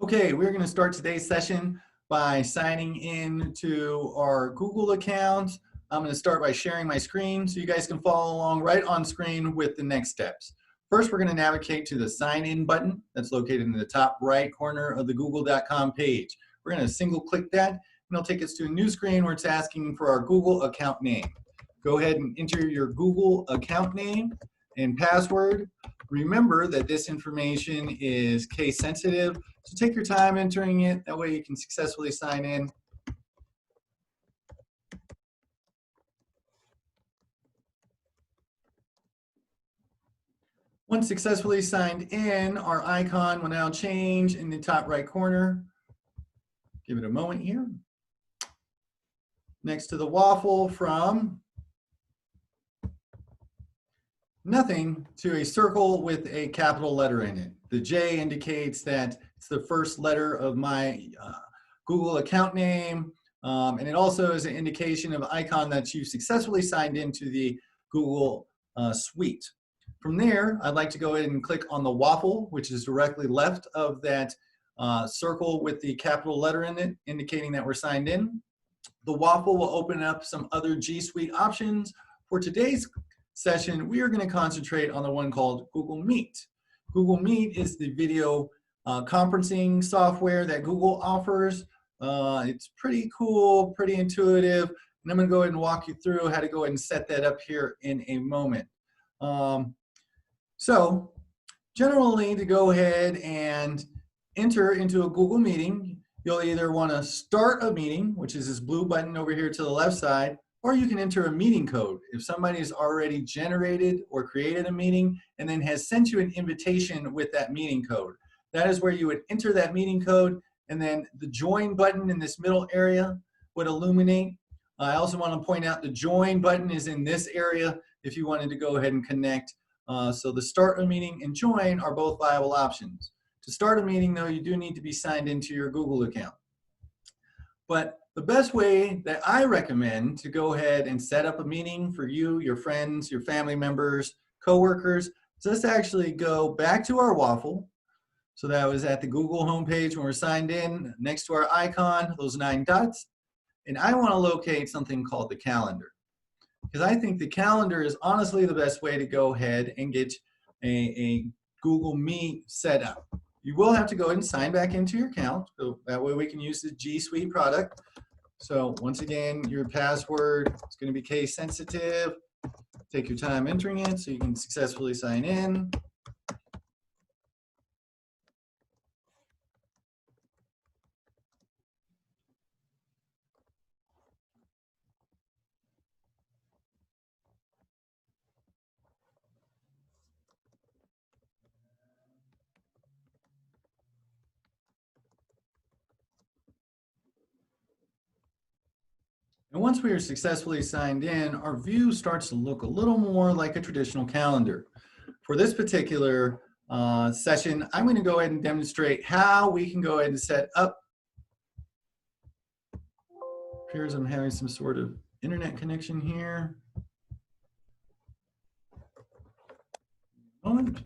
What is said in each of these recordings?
Okay, we're going to start today's session by signing in to our Google account. I'm going to start by sharing my screen so you guys can follow along right on screen with the next steps. First, we're going to navigate to the sign in button that's located in the top right corner of the google.com page. We're going to single click that and it'll take us to a new screen where it's asking for our Google account name. Go ahead and enter your Google account name and password. Remember that this information is case sensitive, so take your time entering it. That way you can successfully sign in. Once successfully signed in, our icon will now change in the top right corner. Give it a moment here. Next to the waffle, from nothing to a circle with a capital letter in it. The J indicates that it's the first letter of my Google account name, and it also is an indication of an icon that you've successfully signed into the Google suite. From there, I'd like to go ahead and click on the waffle, which is directly left of that circle with the capital letter in it, indicating that we're signed in. The waffle will open up some other G Suite options. For today's session, we are going to concentrate on the one called Google Meet. Google Meet is the video conferencing software that Google offers. It's pretty cool, pretty intuitive, and I'm going to go ahead and walk you through how to go ahead and set that up here in a moment. So generally, to go ahead and enter into a Google meeting, you'll either want to start a meeting, which is this blue button over here to the left side, or you can enter a meeting code. If somebody has already generated or created a meeting and then has sent you an invitation with that meeting code, that is where you would enter that meeting code, and then the join button in this middle area would illuminate. I also want to point out the join button is in this area if you wanted to go ahead and connect. So the start a meeting and join are both viable options. To start a meeting, though, you do need to be signed into your Google account. But the best way that I recommend to go ahead and set up a meeting for you, your friends, your family members, coworkers, is just actually go back to our waffle. So that was at the Google homepage when we're signed in, next to our icon, those 9 dots. And I want to locate something called the calendar, because I think the calendar is honestly the best way to go ahead and get a Google Meet set up. You will have to go ahead and sign back into your account, so that way we can use the G Suite product. So once again, your password is going to be case sensitive. Take your time entering it so you can successfully sign in. And once we are successfully signed in, our view starts to look a little more like a traditional calendar. For this particular session, I'm going to go ahead and demonstrate how we can go ahead and set up. Appears I'm having some sort of internet connection here. Moment.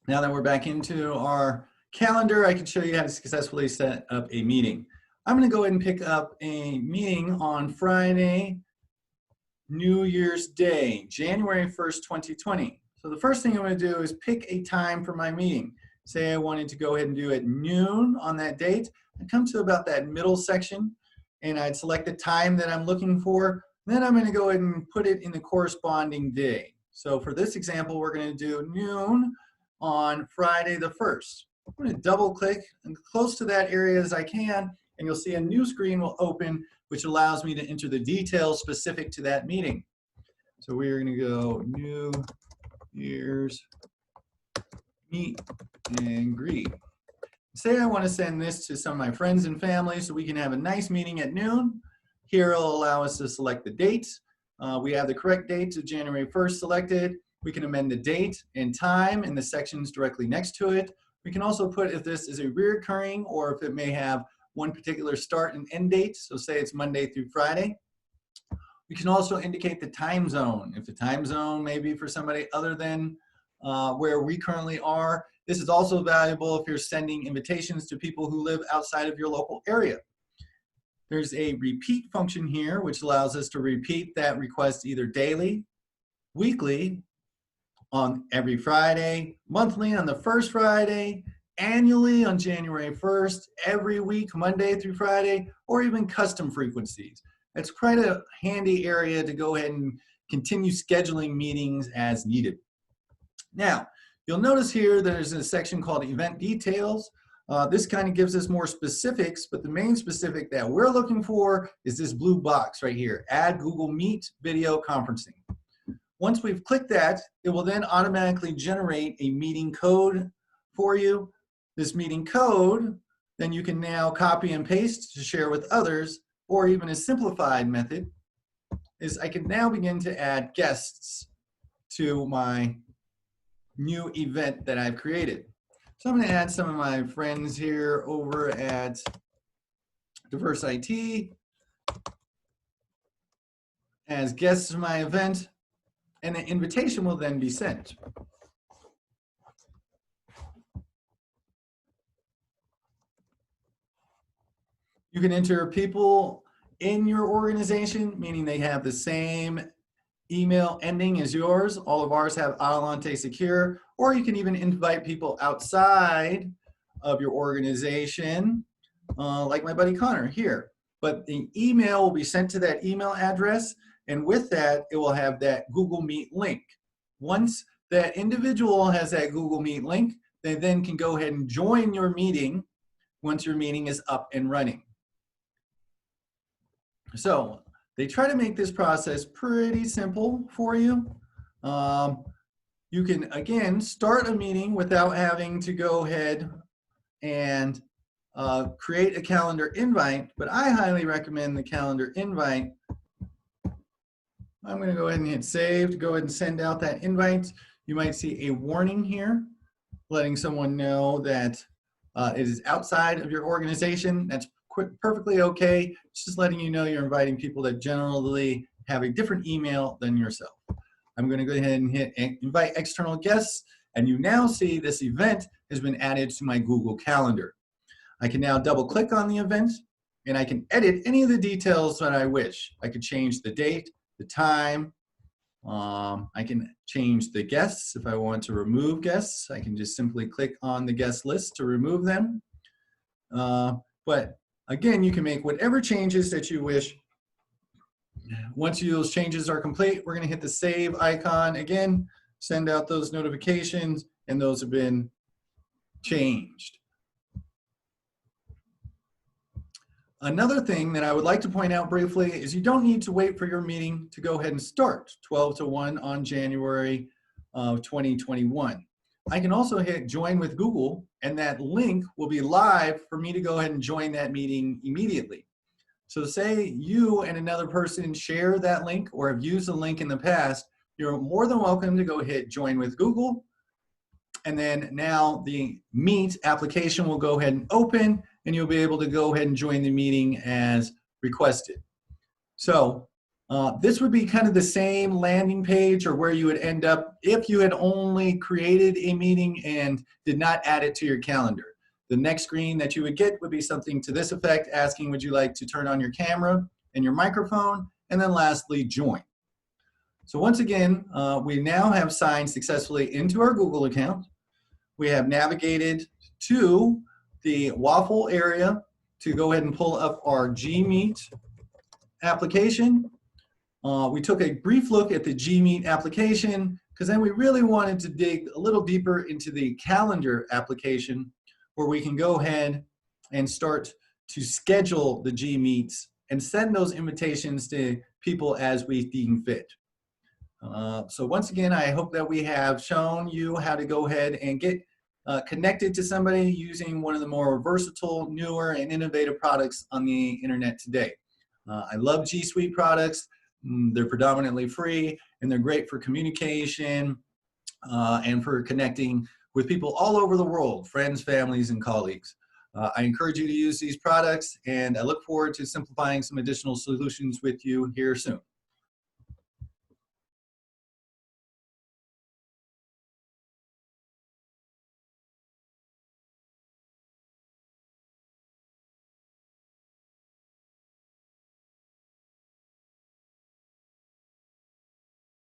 Now that we're back into our calendar, I can show you how to successfully set up a meeting. I'm going to go ahead and pick up a meeting on Friday, New Year's Day, January 1st, 2020. So the first thing I'm going to do is pick a time for my meeting. Say I wanted to go ahead and do it noon on that date. I'd come to about that middle section, and I'd select the time that I'm looking for. Then I'm going to go ahead and put it in the corresponding day. So for this example, we're going to do noon on Friday the 1st. I'm going to double click and close to that area as I can, and you'll see a new screen will open, which allows me to enter the details specific to that meeting. So we're going to go New Year's Meet and Greet. Say I want to send this to some of my friends and family so we can have a nice meeting at noon. Here it'll allow us to select the date. We have the correct date of January 1st selected. We can amend the date and time in the sections directly next to it. We can also put if this is a reoccurring or if it may have one particular start and end date. So say it's Monday through Friday. We can also indicate the time zone. If the time zone may be for somebody other than where we currently are. This is also valuable if you're sending invitations to people who live outside of your local area. There's a repeat function here, which allows us to repeat that request either daily, weekly, on every Friday, monthly on the first Friday, annually on January 1st, every week, Monday through Friday, or even custom frequencies. It's quite a handy area to go ahead and continue scheduling meetings as needed. Now, you'll notice here there's a section called Event Details. This kind of gives us more specifics, but the main specific that we're looking for is this blue box right here, Add Google Meet Video Conferencing. Once we've clicked that, it will then automatically generate a meeting code for you. This meeting code, then you can now copy and paste to share with others, or even a simplified method is I can now begin to add guests to my new event that I've created. So I'm going to add some of my friends here over at Diverse IT as guests to my event, and an invitation will then be sent. You can enter people in your organization, meaning they have the same email ending as yours. All of ours have Alante Secure, or you can even invite people outside of your organization, like my buddy Connor here. But the email will be sent to that email address, and with that, it will have that Google Meet link. Once that individual has that Google Meet link, they then can go ahead and join your meeting once your meeting is up and running. So they try to make this process pretty simple for you. You can, again, start a meeting without having to go ahead and create a calendar invite, but I highly recommend the calendar invite. I'm going to go ahead and hit save to go ahead and send out that invite. You might see a warning here letting someone know that it is outside of your organization. That's perfectly okay. It's just letting you know you're inviting people that generally have a different email than yourself. I'm going to go ahead and hit invite external guests, and you now see this event has been added to my Google Calendar. I can now double click on the event, and I can edit any of the details that I wish. I could change the date, the time. I can change the guests. If I want to remove guests, I can just simply click on the guest list to remove them. But again, you can make whatever changes that you wish. Once those changes are complete, we're going to hit the save icon again, send out those notifications, and those have been changed. Another thing that I would like to point out briefly is you don't need to wait for your meeting to go ahead and start 12 to 1 on January of 2021. I can also hit join with Google, and that link will be live for me to go ahead and join that meeting immediately. So say you and another person share that link or have used the link in the past, you're more than welcome to go hit join with Google. And then now the Meet application will go ahead and open, and you'll be able to go ahead and join the meeting as requested. So this would be kind of the same landing page or where you would end up if you had only created a meeting and did not add it to your calendar. The next screen that you would get would be something to this effect, asking would you like to turn on your camera and your microphone, and then lastly, join. So once again, we now have signed successfully into our Google account. We have navigated to the waffle area to go ahead and pull up our Gmeet application. We took a brief look at the Gmeet application because then we really wanted to dig a little deeper into the calendar application where we can go ahead and start to schedule the Gmeets and send those invitations to people as we deem fit. So once again, I hope that we have shown you how to go ahead and get connected to somebody using one of the more versatile, newer, and innovative products on the internet today. I love G Suite products. They're predominantly free, and they're great for communication and for connecting with people all over the world, friends, families, and colleagues. I encourage you to use these products, and I look forward to simplifying some additional solutions with you here soon.